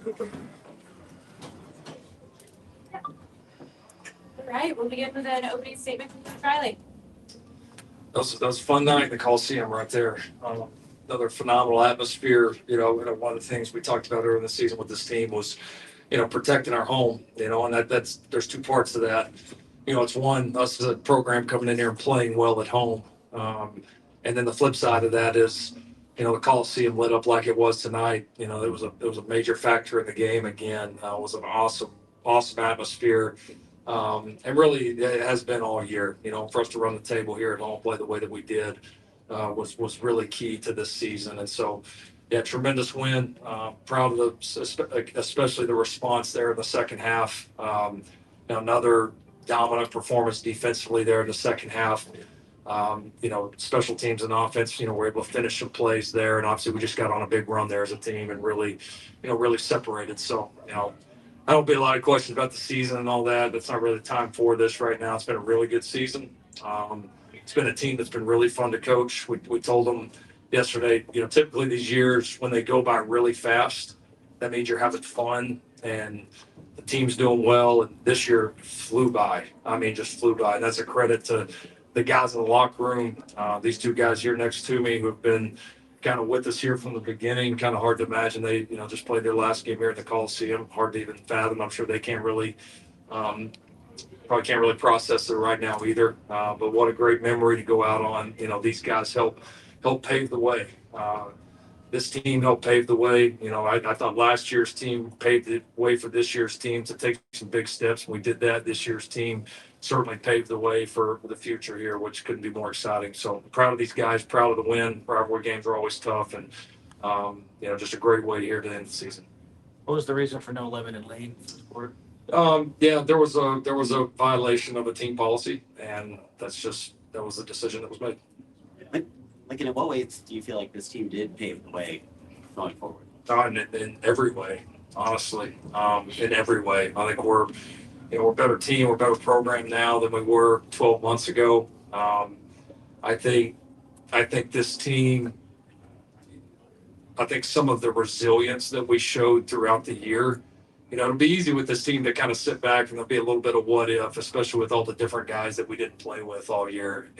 All right, we'll begin with an opening statement from Coach Riley. That was a fun night in the Coliseum right there. Another phenomenal atmosphere. One of the things we talked about earlier in the season with this team was, protecting our home. And that's there's two parts to that. It's one, us as a program coming in here and playing well at home. And then the flip side of that is, the Coliseum lit up like it was tonight. It was a major factor in the game again. It was an awesome atmosphere. And really, it has been all year. For us to run the table here at home, play the way that we did, was really key to this season. And so, yeah, tremendous win. Proud of especially the response there in the second half. Another dominant performance defensively there in the second half. Special teams and offense, we're able to finish some plays there. And obviously we just got on a big run there as a team and really separated. So, I don't be a lot of questions about the season and all that. That's not really the time for this right now. It's been a really good season. It's been a team that's been really fun to coach. We told them yesterday, typically these years when they go by really fast, that means you're having fun and the team's doing well. And this year flew by. Just flew by. And that's a credit to the guys in the locker room. These two guys here next to me who have been kind of with us here from the beginning. Kind of hard to imagine they, just played their last game here at the Coliseum. Hard to even fathom. I'm sure they can't really, probably can't really process it right now either. But what a great memory to go out on. These guys help pave the way. This team helped pave the way. I thought last year's team paved the way for this year's team to take some big steps. We did that. This year's team certainly paved the way for the future here, which couldn't be more exciting. So proud of these guys, proud of the win. Rivalry games are always tough, and just a great way here to end the season. What was the reason for no lemon and lane for the sport? There was a violation of a team policy, and that was the decision that was made. Like, in what ways do you feel like this team did pave the way going forward? In every way, honestly. In every way. I think we're a better team, we're a better program now than we were 12 months ago. I think this team, some of the resilience that we showed throughout the year, it'll be easy with this team to kind of sit back and there'll be a little bit of what if, especially with all the different guys that we didn't play with all year.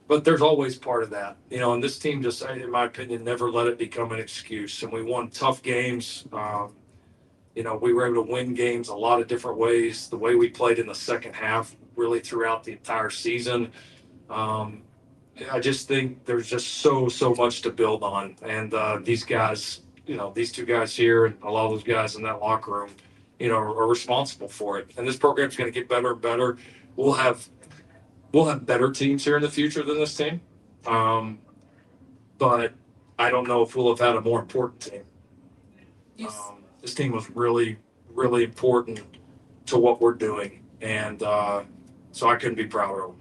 But there's always part of that, and this team just, in my opinion, never let it become an excuse. And we won tough games. We were able to win games a lot of different ways. The way we played in the second half, really throughout the entire season. I just think there's just so much to build on. And these guys, these two guys here and a lot of those guys in that locker room, are responsible for it. And this program's going to get better and better. We'll have better teams here in the future than this team. But I don't know if we'll have had a more important team. This team was really, really important to what we're doing. And so I couldn't be prouder of them.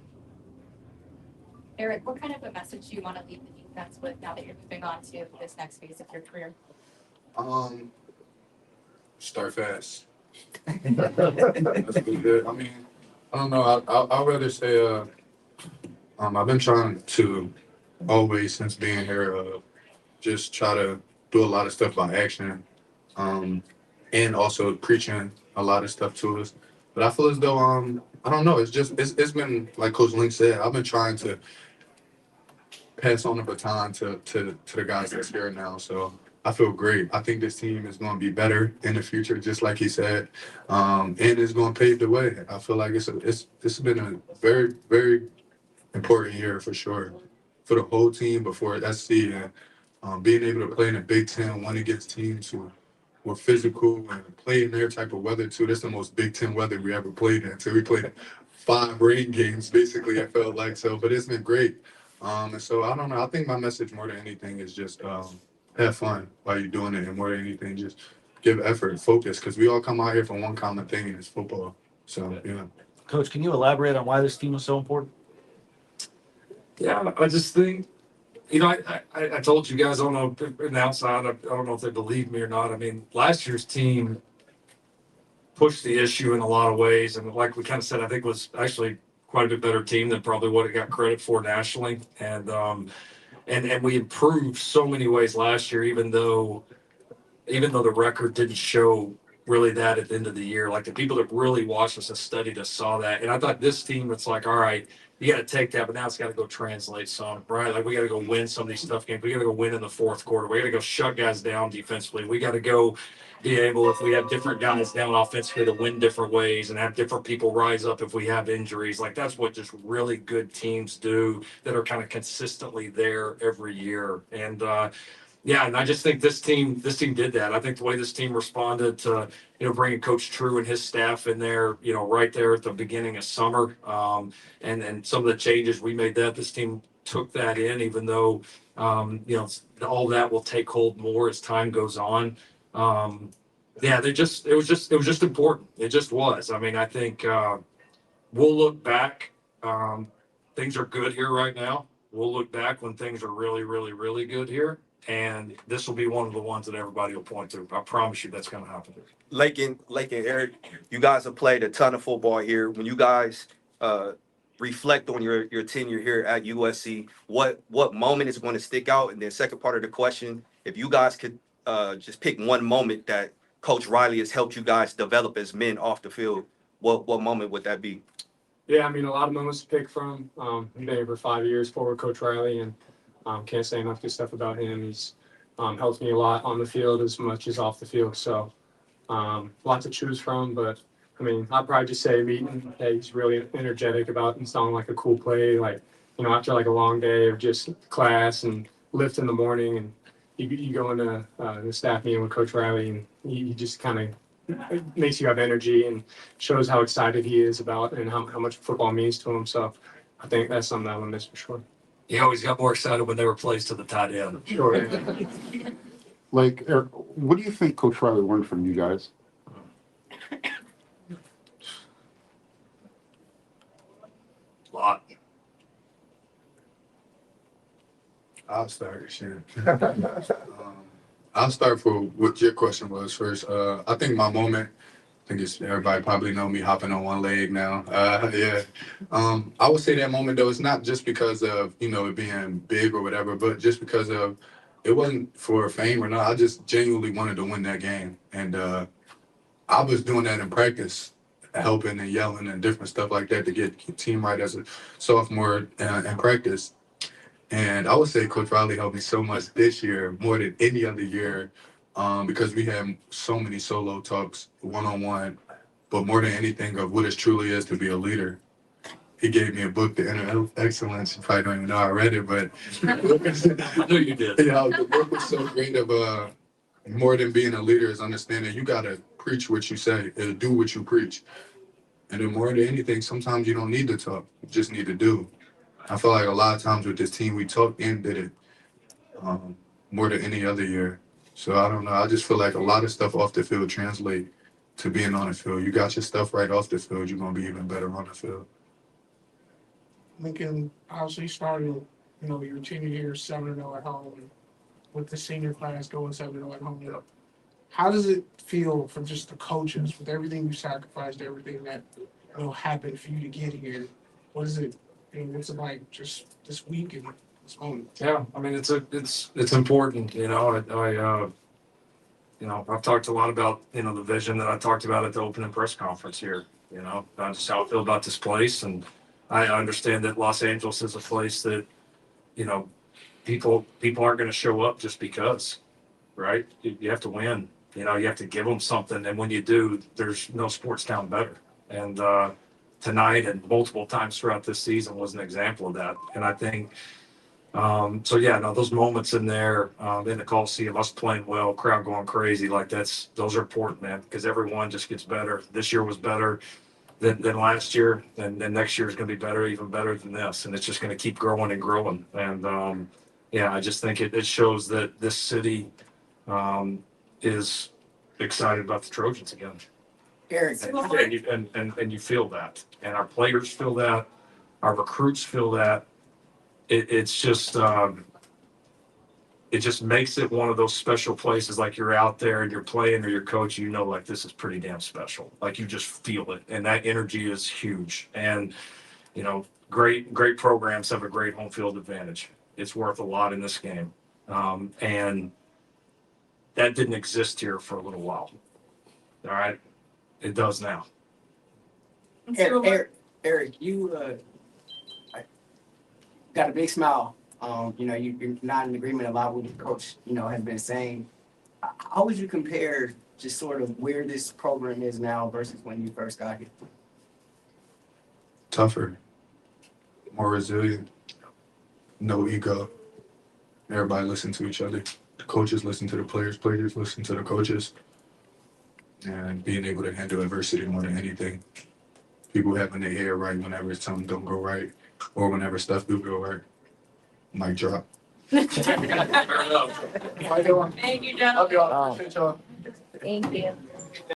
Eric, what kind of a message do you want to leave the defense with now that you're moving on to this next phase of your career? Start fast. That's pretty good. I don't know. I'd rather say I've been trying to always, since being here, just try to do a lot of stuff by action, and also preaching a lot of stuff to us. But I feel as though I don't know. It's been like Coach Link said. I've been trying to pass on the baton to the guys that's here now. So I feel great. I think this team is going to be better in the future, just like he said, and it's going to pave the way. I feel like it's been a very, very important year for sure for the whole team, but for SC, and being able to play in the Big Ten, one against teams who were physical and play in their type of weather too. That's the most Big Ten weather we ever played in. So we played 5 rain games basically. It felt like so, but it's been great. And so I don't know. I think my message more than anything is just have fun while you're doing it, and more than anything, just give effort, focus, because we all come out here for one common thing, and it's football. So, yeah. Coach, can you elaborate on why this team was so important? Yeah, I just think, I told you guys, I don't know, in the outside, I don't know if they believe me or not. Last year's team pushed the issue in a lot of ways. And like we kind of said, I think it was actually quite a bit better team than probably what it got credit for nationally. And we improved so many ways last year, even though, even though the record didn't show really that at the end of the year, like the people that really watched us and studied us saw that. And I thought this team, it's like, all right, you got to take that, but now it's got to go translate some, right? Like we got to go win some of these tough games. We got to go win in the fourth quarter. We got to go shut guys down defensively. We got to go be able, if we have different guys down offensively, to win different ways and have different people rise up if we have injuries. Like that's what just really good teams do that are kind of consistently there every year. And yeah, and I just think this team did that. I think the way this team responded to, bringing Coach True and his staff in there, right there at the beginning of summer, and some of the changes we made, that this team took that in, even though, all that will take hold more as time goes on. Yeah, it was just important. It just was. I mean, I think we'll look back. Things are good here right now. We'll look back when things are really, really, really good here. And this will be one of the ones that everybody will point to. I promise you that's going to happen. Lake and Eric, you guys have played a ton of football here. When you guys reflect on your tenure here at USC, what moment is going to stick out? And then second part of the question, if you guys could just pick one moment that Coach Riley has helped you guys develop as men off the field, what moment would that be? Yeah, I mean, a lot of moments to pick from. I've been here for 5 years for Coach Riley, and can't say enough good stuff about him. He's helped me a lot on the field as much as off the field. So lots to choose from. But, I mean, I'd probably just say Meaton, he's really energetic about installing like a cool play. Like, after like a long day of just class and lift in the morning, and you go into the staff meeting with Coach Riley, and he just kind of makes you have energy and shows how excited he is about and how much football means to him. So I think that's something I'm going to miss for sure. He always got more excited when they were placed to the tight end. Sure. Like, Eric, what do you think Coach Riley learned from you guys? A lot. I'll start. Sure. I'll start for what your question was first. I think my moment, I think it's everybody probably know me hopping on one leg now. Yeah. I would say that moment though, it's not just because of, it being big or whatever, but just because of, it wasn't for fame or not. I just genuinely wanted to win that game. And I was doing that in practice, helping and yelling and different stuff like that to get the team right as a sophomore in practice. And I would say Coach Riley helped me so much this year, more than any other year, because we had so many solo talks, one-on-one, but more than anything of what it truly is to be a leader. He gave me a book, The Inner Excellence. You probably don't even know I read it, but I knew you did. the book was so great of more than being a leader is understanding you got to preach what you say and do what you preach. And then more than anything, sometimes you don't need to talk. You just need to do. I feel like a lot of times with this team, we talked and did it more than any other year. So I don't know. I just feel like a lot of stuff off the field translate to being on the field. You got your stuff right off the field, you're going to be even better on the field. Lincoln obviously started, your tenure here 7-0 at home, with the senior class going 7-0 at home. How does it feel for just the coaches, with everything you sacrificed, everything that happened for you to get here? What is it? What's it like just this week and this moment? Yeah, I mean it's important. I've talked a lot about the vision that I talked about at the opening press conference here. Not just how I feel about this place, and I understand that Los Angeles is a place that people aren't going to show up just because, right? You have to win. You have to give them something, and when you do, there's no sports town better. And tonight and multiple times throughout this season was an example of that. And I think, those moments in there, in the Coliseum, us playing well, crowd going crazy, like those are important, man, because everyone just gets better. This year was better than last year, and next year is going to be better, even better than this. And it's just going to keep growing and growing. And I just think it shows that this city is excited about the Trojans again. Eric, And you feel that, and our players feel that, our recruits feel that. It's just it just makes it one of those special places. Like you're out there and you're playing or you're coaching, like this is pretty damn special. Like you just feel it, and that energy is huge. And great programs have a great home field advantage. It's worth a lot in this game, and That didn't exist here for a little while. All right, it does now. Eric, you got a big smile. You're not in agreement a lot with what the coach, has been saying. How would you compare just sort of where this program is now versus when you first got here? Tougher, more resilient, no ego. Everybody listen to each other. The coaches listen to the players, players listen to the coaches. And being able to handle adversity more than anything. People having their hair right whenever something don't go right, or whenever stuff do go right. Mic drop. Thank you, gentlemen. Love y'all. Appreciate y'all. Thank you.